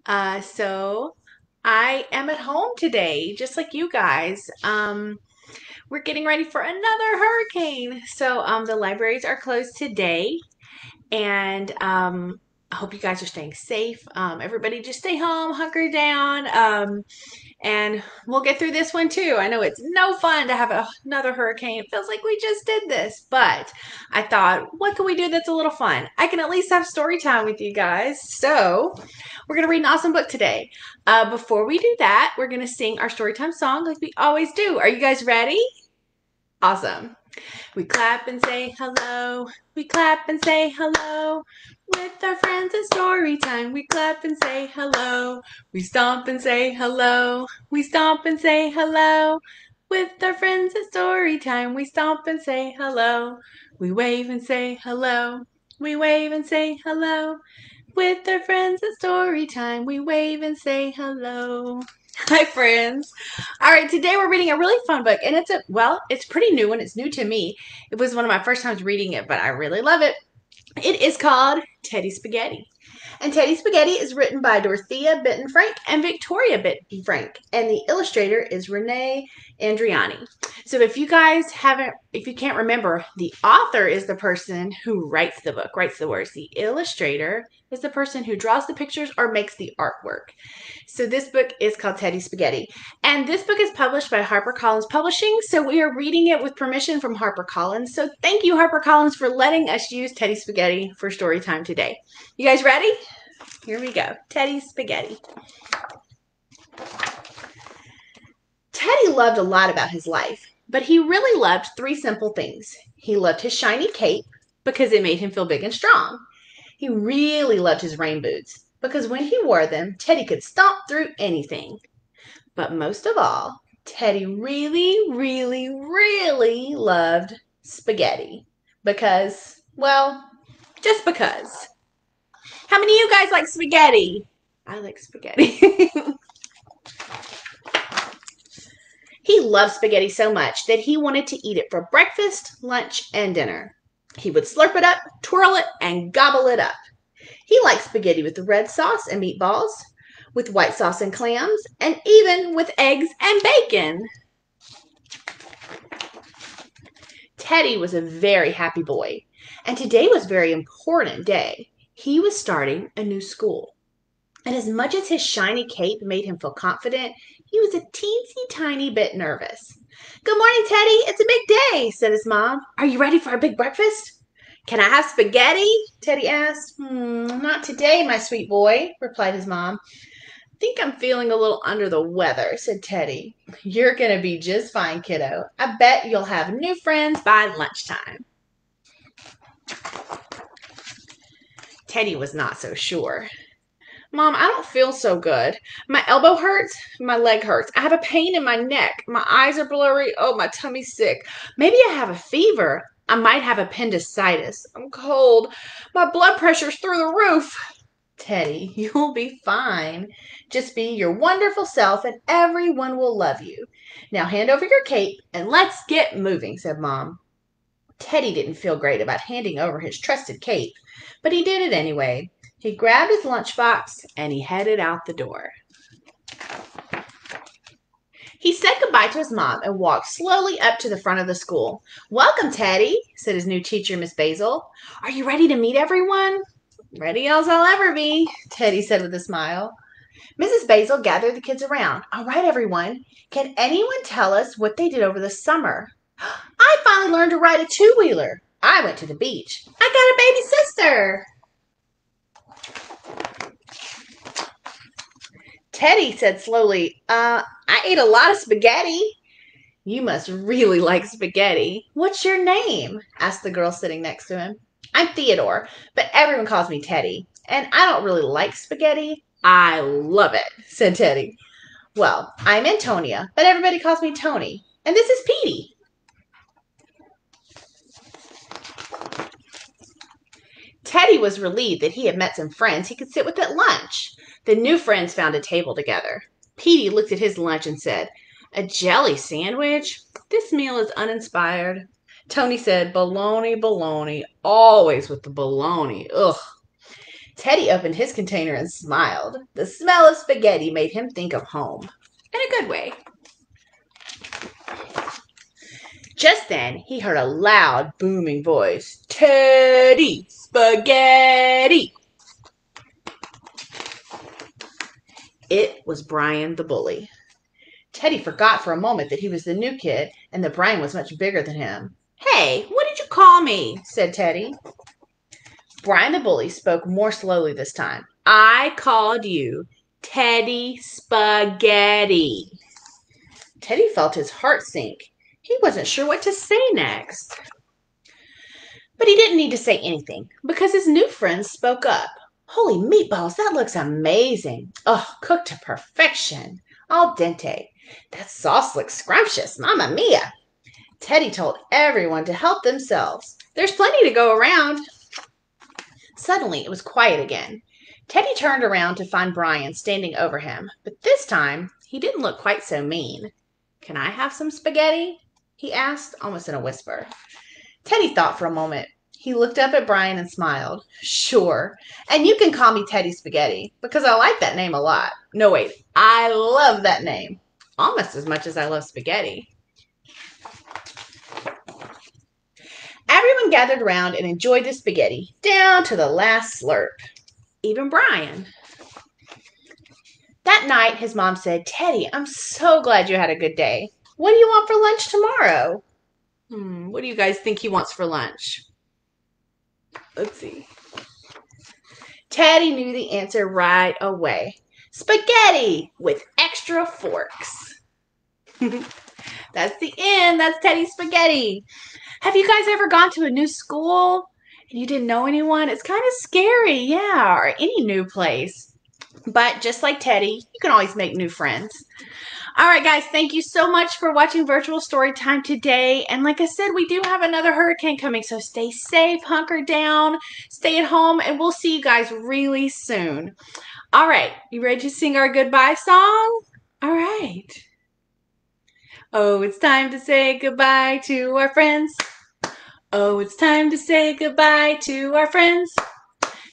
So I am at home today, just like you guys. We're getting ready for another hurricane. So the libraries are closed today, and I hope you guys are staying safe. Everybody just stay home, hunker down. And we'll get through this one too. I know it's no fun to have another hurricane. It feels like we just did this, but I thought, what can we do that's a little fun? I can at least have story time with you guys. So we're going to read an awesome book today. Before we do that, we're going to sing our storytime song like we always do. Are you guys ready? Awesome. We clap and say hello. We clap and say hello. With our friends at story time, we clap and say hello. We stomp and say hello. We stomp and say hello. With our friends at story time, we stomp and say hello. We wave and say hello. We wave and say hello. With our friends at story time, we wave and say hello. Hi, friends. All right, today we're reading a really fun book, and it's pretty new and it's new to me. It was one of my first times reading it, but I really love it. It is called Teddy Spaghetti. And Teddy Spaghetti is written by Dorthea Benton Frank and Victoria Benton Frank. And the illustrator is Renee Andriani. So if you can't remember, the author is the person who writes the book, writes the words. The illustrator is the person who draws the pictures or makes the artwork. So this book is called Teddy Spaghetti. And this book is published by HarperCollins Publishing. So we are reading it with permission from HarperCollins. So thank you, HarperCollins, for letting us use Teddy Spaghetti for story time today. You guys ready? Here we go. Teddy Spaghetti. Teddy loved a lot about his life, but he really loved three simple things. He loved his shiny cape because it made him feel big and strong. He really loved his rain boots because when he wore them, Teddy could stomp through anything. But most of all, Teddy really, really, really loved spaghetti because, well, just because. How many of you guys like spaghetti? I like spaghetti. He loved spaghetti so much that he wanted to eat it for breakfast, lunch, and dinner. He would slurp it up, twirl it, and gobble it up. He liked spaghetti with red sauce and meatballs, with white sauce and clams, and even with eggs and bacon. Teddy was a very happy boy, and today was a very important day. He was starting a new school. And as much as his shiny cape made him feel confident, he was a teensy tiny bit nervous. Good morning, Teddy. It's a big day, said his mom. Are you ready for a big breakfast? Can I have spaghetti? Teddy asked. Not today, my sweet boy, replied his mom. I think I'm feeling a little under the weather, said Teddy. You're going to be just fine, kiddo. I bet you'll have new friends by lunchtime. Teddy was not so sure. Mom, I don't feel so good. My elbow hurts. My leg hurts. I have a pain in my neck. My eyes are blurry. Oh, my tummy's sick. Maybe I have a fever. I might have appendicitis. I'm cold. My blood pressure's through the roof. Teddy, you'll be fine. Just be your wonderful self and everyone will love you. Now hand over your cape and let's get moving, said Mom. Teddy didn't feel great about handing over his trusted cape, but he did it anyway. He grabbed his lunchbox and he headed out the door. He said goodbye to his mom and walked slowly up to the front of the school. Welcome, Teddy, said his new teacher, Miss Basil. Are you ready to meet everyone? Ready as I'll ever be, Teddy said with a smile. Mrs. Basil gathered the kids around. All right, everyone. Can anyone tell us what they did over the summer? I finally learned to ride a two-wheeler. I went to the beach. I got a baby sister. Teddy said slowly, I ate a lot of spaghetti. You must really like spaghetti. What's your name? Asked the girl sitting next to him. I'm Theodore, but everyone calls me Teddy. And I don't really like spaghetti. I love it, said Teddy. Well, I'm Antonia, but everybody calls me Tony. And this is Petey. Teddy was relieved that he had met some friends he could sit with at lunch. The new friends found a table together. Petey looked at his lunch and said, A jelly sandwich? This meal is uninspired. Tony said, Baloney, baloney, always with the baloney. Ugh. Teddy opened his container and smiled. The smell of spaghetti made him think of home. In a good way. Just then, he heard a loud, booming voice. Teddy, spaghetti! It was Brian the bully. Teddy forgot for a moment that he was the new kid and that Brian was much bigger than him. Hey, what did you call me? Said Teddy. Brian the bully spoke more slowly this time. I called you Teddy Spaghetti. Teddy felt his heart sink. He wasn't sure what to say next. But he didn't need to say anything because his new friends spoke up. Holy meatballs, that looks amazing. Oh, cooked to perfection. Al dente. That sauce looks scrumptious. Mamma mia. Teddy told everyone to help themselves. There's plenty to go around. Suddenly, it was quiet again. Teddy turned around to find Brian standing over him, but this time he didn't look quite so mean. Can I have some spaghetti? He asked, almost in a whisper. Teddy thought for a moment. He looked up at Brian and smiled. Sure, and you can call me Teddy Spaghetti, because I like that name a lot. No, wait, I love that name. Almost as much as I love spaghetti. Everyone gathered around and enjoyed the spaghetti, down to the last slurp. Even Brian. That night, his mom said, Teddy, I'm so glad you had a good day. What do you want for lunch tomorrow? What do you guys think he wants for lunch? Let's see. Teddy knew the answer right away. Spaghetti with extra forks. That's the end. That's Teddy Spaghetti. Have you guys ever gone to a new school and you didn't know anyone? It's kind of scary, yeah, or any new place. But just like Teddy, you can always make new friends. All right, guys, thank you so much for watching Virtual Storytime today. And like I said, we do have another hurricane coming, so stay safe, hunker down, stay at home, and we'll see you guys really soon. All right, you ready to sing our goodbye song? All right. Oh, it's time to say goodbye to our friends. Oh, it's time to say goodbye to our friends.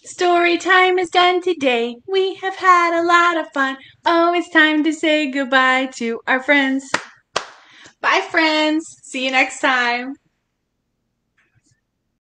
Story time is done today. We have had a lot of fun. Oh, it's time to say goodbye to our friends. Bye, friends. See you next time.